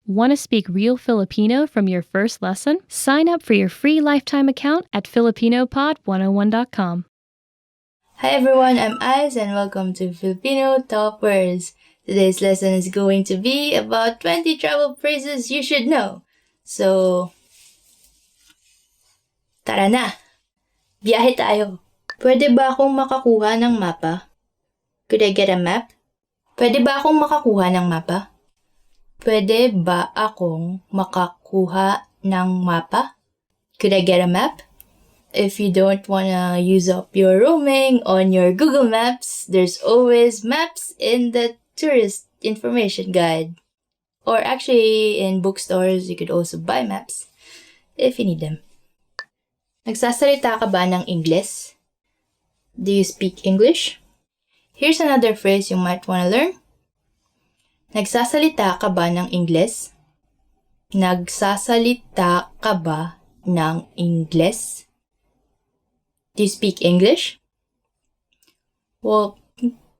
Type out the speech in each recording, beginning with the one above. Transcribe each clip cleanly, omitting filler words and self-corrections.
Want to speak real Filipino from your first lesson? Sign up for your free lifetime account at filipinopod101.com. Hi everyone, I'm Ice and welcome to Filipino Top Words. Today's lesson is going to be about 20 travel phrases you should know. So, tara na! Biyahe tayo! Pwede ba akong makakuha ng mapa? Could I get a map? Pwede ba akong makakuha ng mapa? Pwede ba akong makakuha ng mapa? Could I get a map? If you don't wanna use up your roaming on your Google Maps, there's always maps in the tourist information guide. Or actually, in bookstores, you could also buy maps if you need them. Nagsasalita ka ba ng Ingles? Do you speak English? Here's another phrase you might wanna learn. Nagsasalita ka ba ng Ingles? Nagsasalita ka ba ng Ingles? Do you speak English? Well,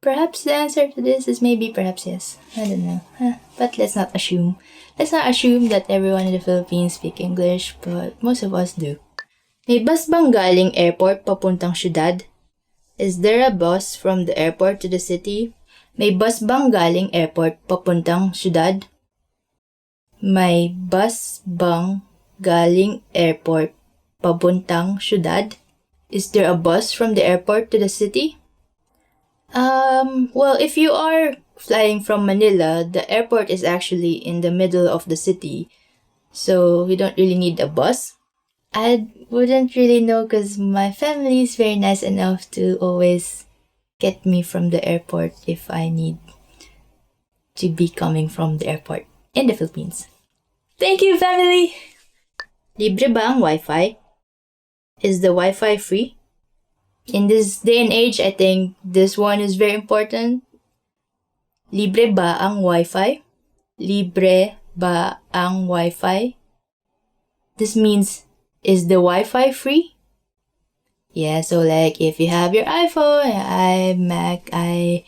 perhaps the answer to this is maybe perhaps yes. I don't know. But let's not assume. Let's not assume that everyone in the Philippines speak English, but most of us do. May bus bang galing airport papuntang siyudad? Is there a bus from the airport to the city? May bus bang galing airport papuntang siyudad? May bus bang galing airport papuntang siyudad? Is there a bus from the airport to the city? Well, if you are flying from Manila, the airport is actually in the middle of the city, so you don't really need a bus. I wouldn't really know because my family is very nice enough to always get me from the airport if I need to be coming from the airport in the Philippines. Thank you, family! Libre ba ang Wi-Fi? Is the Wi-Fi free? In this day and age, I think this one is very important. Libre ba ang Wi-Fi? Libre ba ang Wi-Fi? This means, is the Wi-Fi free? Yeah, so like if you have your iPhone, iMac, I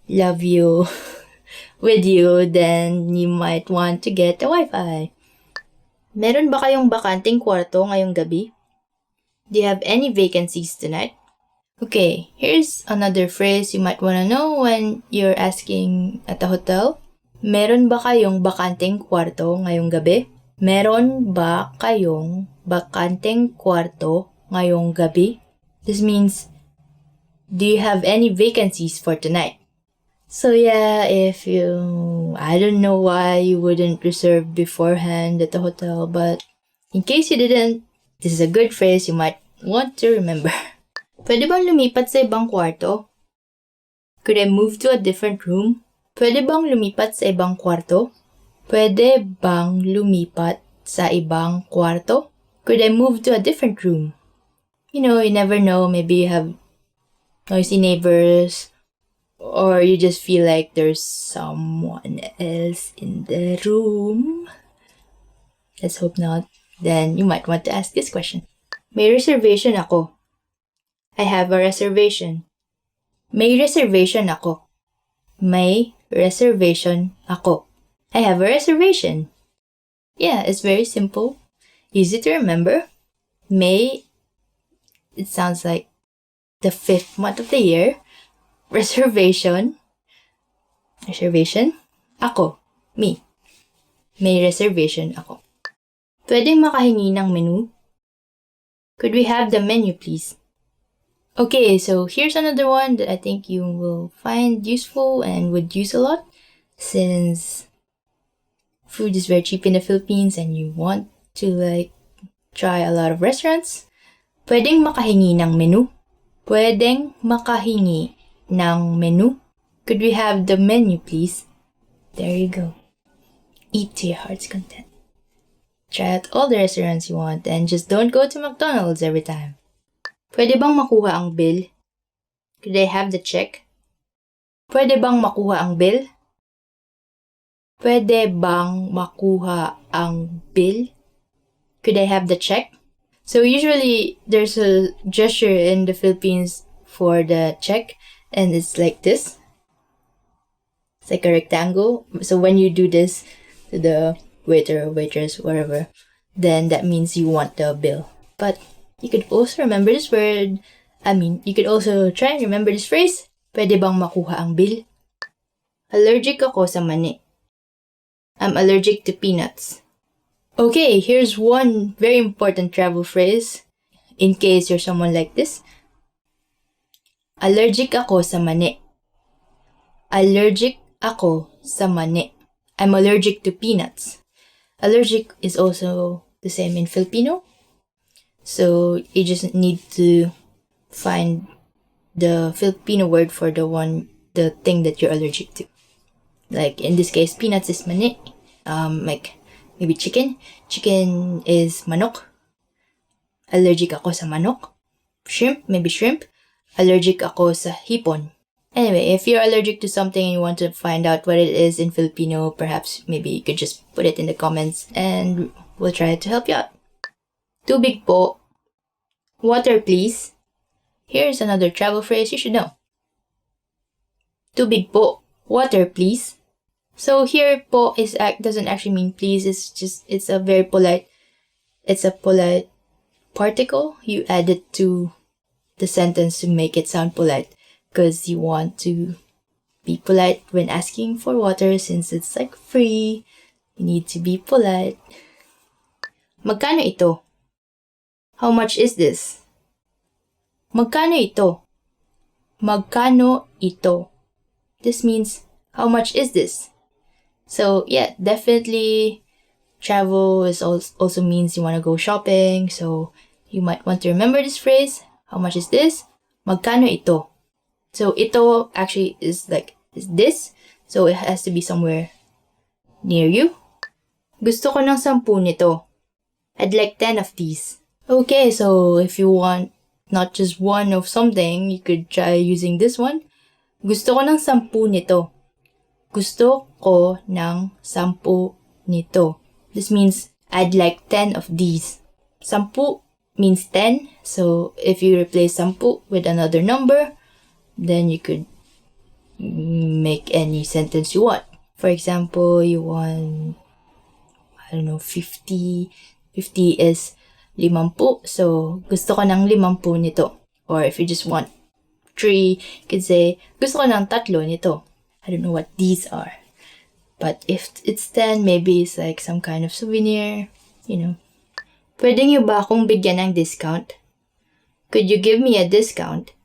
love you with you, then you might want to get a Wi-Fi. Meron ba kayong bakanteng kwarto ngayong gabi? Do you have any vacancies tonight? Okay, here's another phrase you might want to know when you're asking at a hotel. Meron ba kayong bakanteng kwarto ngayong gabi? Meron ba kayong bakanteng kwarto ngayong gabi? This means, do you have any vacancies for tonight? So yeah, I don't know why you wouldn't reserve beforehand at the hotel, but in case you didn't, this is a good phrase you might want to remember. Pwede bang lumipat sa ibang kwarto? Could I move to a different room? Pwede bang lumipat sa ibang kwarto? Pwede bang lumipat sa ibang kwarto? Could I move to a different room? You know, you never know. Maybe you have noisy neighbors, or you just feel like there's someone else in the room. Let's hope not. Then you might want to ask this question. May reservation ako. I have a reservation. May reservation ako. May reservation ako. I have a reservation. Yeah, it's very simple. Easy to remember. May, it sounds like the 5th month of the year. Reservation. Reservation. Ako. Me. May reservation ako. Pwedeng makahingi ng menu? Could we have the menu, please? Okay, so here's another one that I think you will find useful and would use a lot since food is very cheap in the Philippines and you want to try a lot of restaurants. Pwedeng makahingi ng menu? Pwedeng makahingi ng menu? Could we have the menu, please? There you go. Eat to your heart's content. Try out all the restaurants you want and just don't go to McDonald's every time. Pwede bang makuha ang bill? Could I have the check? Pwede bang makuha ang bill? Pwede bang makuha ang bill? Could I have the check? So usually there's a gesture in the Philippines for the check and it's like this. It's like a rectangle. So when you do this to the waiter or waitress, whatever, then that means you want the bill. But you could also remember this word. You could also try and remember this phrase. Pwede bang makuha ang bill? Allergic ako sa mani. I'm allergic to peanuts. Okay, here's one very important travel phrase in case you're someone like this. Allergic ako sa mani. Allergic ako sa mani. I'm allergic to peanuts. Allergic is also the same in Filipino. So you just need to find the Filipino word for the thing that you're allergic to. Like in this case, peanuts is mani. Like maybe chicken. Chicken is manok. Allergic ako sa manok. Shrimp, maybe shrimp. Allergic ako sa hipon. Anyway, if you're allergic to something and you want to find out what it is in Filipino, perhaps maybe you could just put it in the comments and we'll try to help you out. Tubig po. Water please. Here's another travel phrase you should know. Tubig po. Water please. So here po doesn't actually mean please. It's a polite particle. You add it to the sentence to make it sound polite because you want to be polite when asking for water since it's like free. You need to be polite. Magkano ito? How much is this? Magkano ito? Magkano ito? This means how much is this? So yeah, definitely travel also means you want to go shopping. So you might want to remember this phrase. How much is this? Magkano ito? So ito actually is this. So it has to be somewhere near you. Gusto ko ng 10 nito. I'd like 10 of these. Okay, so if you want not just one of something, you could try using this one. Gusto ko ng 10 nito. Gusto ko ng 10 nito. This means I'd like 10 of these. 10 means 10. So if you replace 10 with another number, then you could make any sentence you want. For example, you want, 50. 50 is 50. So gusto ko ng 50 nito. Or if you just want 3, you could say, gusto ko ng 3 nito. I don't know what these are. But if it's 10, maybe it's like some kind of souvenir, Pwede niyo ba akong bigyan ng discount? Could you give me a discount?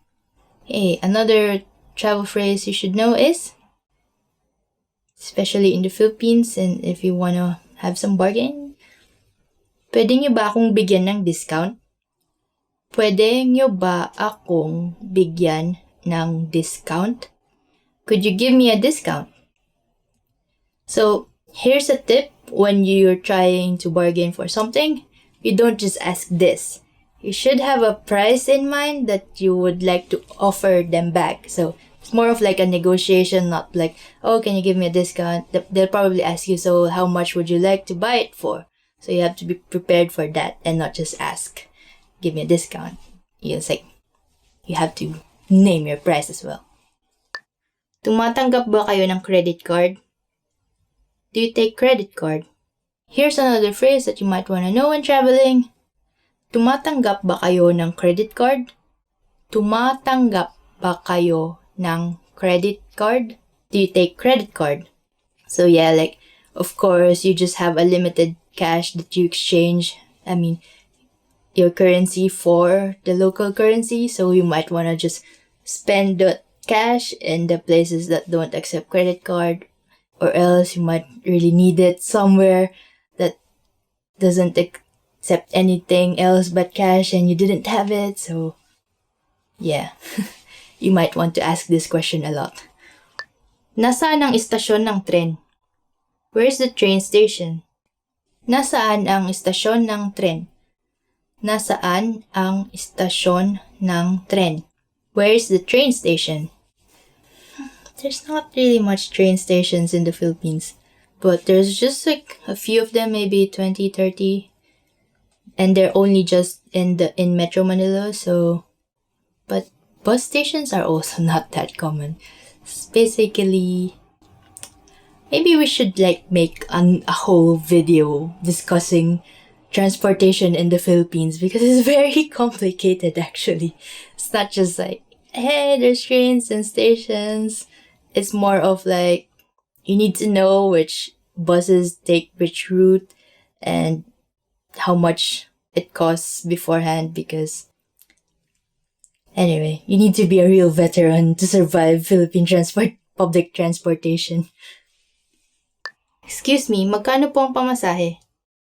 Hey, another travel phrase you should know is, especially in the Philippines and if you want to have some bargain, pwede niyo ba akong bigyan ng discount? Pwede niyo ba akong bigyan ng discount? Could you give me a discount? So, here's a tip when you're trying to bargain for something. You don't just ask this. You should have a price in mind that you would like to offer them back. So, it's more of like a negotiation, not like, oh, can you give me a discount? They'll probably ask you, so how much would you like to buy it for? So, you have to be prepared for that and not just ask, give me a discount. You have to name your price as well. Tumatanggap ba kayo ng credit card? Do you take credit card? Here's another phrase that you might want to know when traveling. Tumatanggap ba kayo ng credit card? Tumatanggap ba kayo ng credit card? Do you take credit card? So yeah, of course, you just have a limited cash that you exchange. Your currency for the local currency. So you might want to just spend the cash in the places that don't accept credit card. Or else you might really need it somewhere that doesn't accept anything else but cash and you didn't have it. So, yeah. You might want to ask this question a lot. Nasaan ang istasyon ng tren? Where's the train station? Nasaan ang istasyon ng tren? Nasaan ang istasyon ng tren? Where's the train station? There's not really much train stations in the Philippines, but there's just a few of them, maybe 20, 30, and they're only just in Metro Manila. So, but bus stations are also not that common. It's basically Maybe we should make a whole video discussing transportation in the Philippines because it's very complicated actually. It's not just hey, there's trains and stations. It's more of you need to know which buses take which route and how much it costs beforehand because anyway, you need to be a real veteran to survive Philippine public transportation. Excuse me, magkano po ang pamasahe?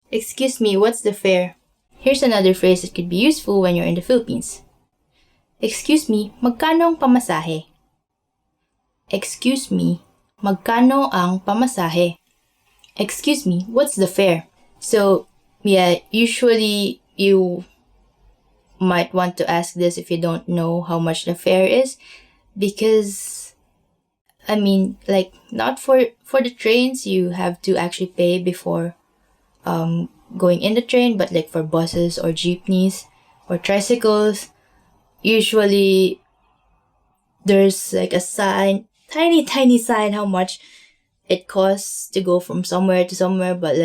Excuse me, what's the fare? Here's another phrase that could be useful when you're in the Philippines. Excuse me, magkano ang pamasahe? Excuse me, magkano ang pamasahe? Excuse me, what's the fare? So, yeah, usually you might want to ask this if you don't know how much the fare is because, not for the trains, you have to actually pay before going in the train, but for buses or jeepneys or tricycles, usually there's a sign, tiny sign how much it costs to go from somewhere to somewhere, but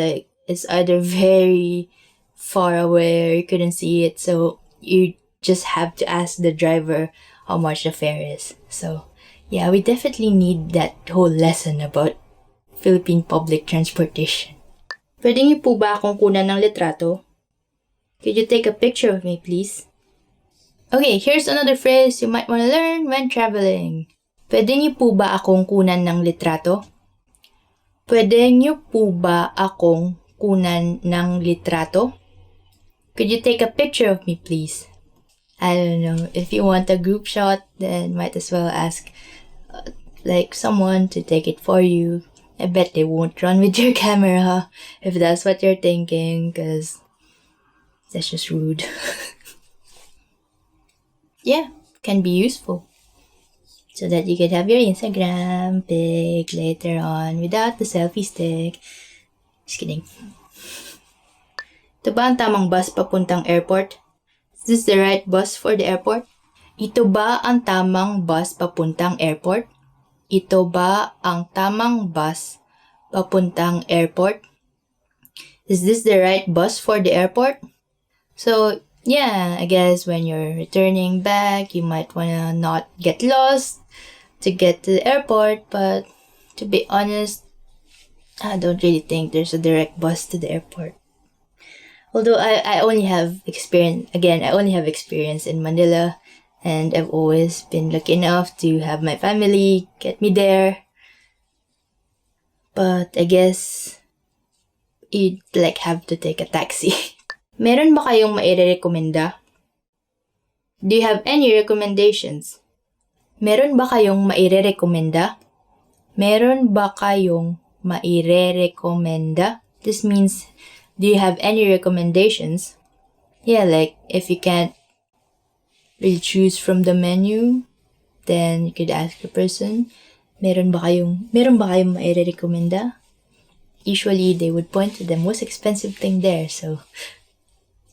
it's either very far away or you couldn't see it, so you just have to ask the driver how much the fare is. So yeah, we definitely need that whole lesson about Philippine public transportation. Pwede niyo po ba akong kunan ng litrato? Could you take a picture of me, please? Okay, here's another phrase you might want to learn when traveling. Pwede niyo po ba akong kunan ng litrato? Pwede niyo po ba akong kunan ng litrato? Could you take a picture of me, please? I don't know. If you want a group shot, then might as well ask someone to take it for you. I bet they won't run with your camera if that's what you're thinking, because that's just rude. Yeah, can be useful. So that you could have your Instagram pic later on without the selfie stick. Just kidding. Ito ba ang tamang bus papuntang airport? Is this the right bus for the airport? Ito ba ang tamang bus papuntang airport? Ito ba ang tamang bus papuntang airport? Is this the right bus for the airport? So, yeah, I guess when you're returning back, you might wanna not get lost to get to the airport, but to be honest, I don't really think there's a direct bus to the airport. Although I only have experience in Manila, and I've always been lucky enough to have my family get me there. But I guess you'd have to take a taxi. Meron ba kayong mairekomenda? Do you have any recommendations? Meron ba kayong mairekomenda? Meron ba kayong mairekomenda? This means, do you have any recommendations? Yeah, if you can't really choose from the menu, then you could ask the person, meron ba kayong mairekomenda? Usually, they would point to the most expensive thing there, so...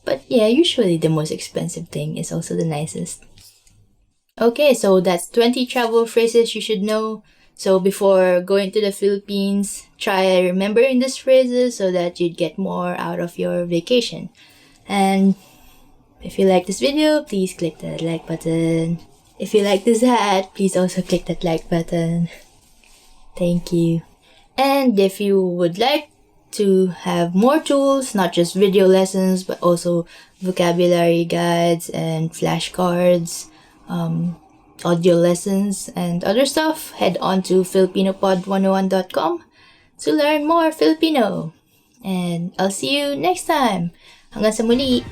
But yeah, usually the most expensive thing is also the nicest. Okay, so that's 20 travel phrases you should know. So before going to the Philippines, try remembering these phrases so that you'd get more out of your vacation. And if you like this video, please click that like button. If you like this hat, please also click that like button. Thank you. And if you would like to have more tools, not just video lessons, but also vocabulary guides and flashcards, audio lessons, and other stuff, head on to filipinopod101.com to learn more Filipino. And I'll see you next time. Hanggang sa muli!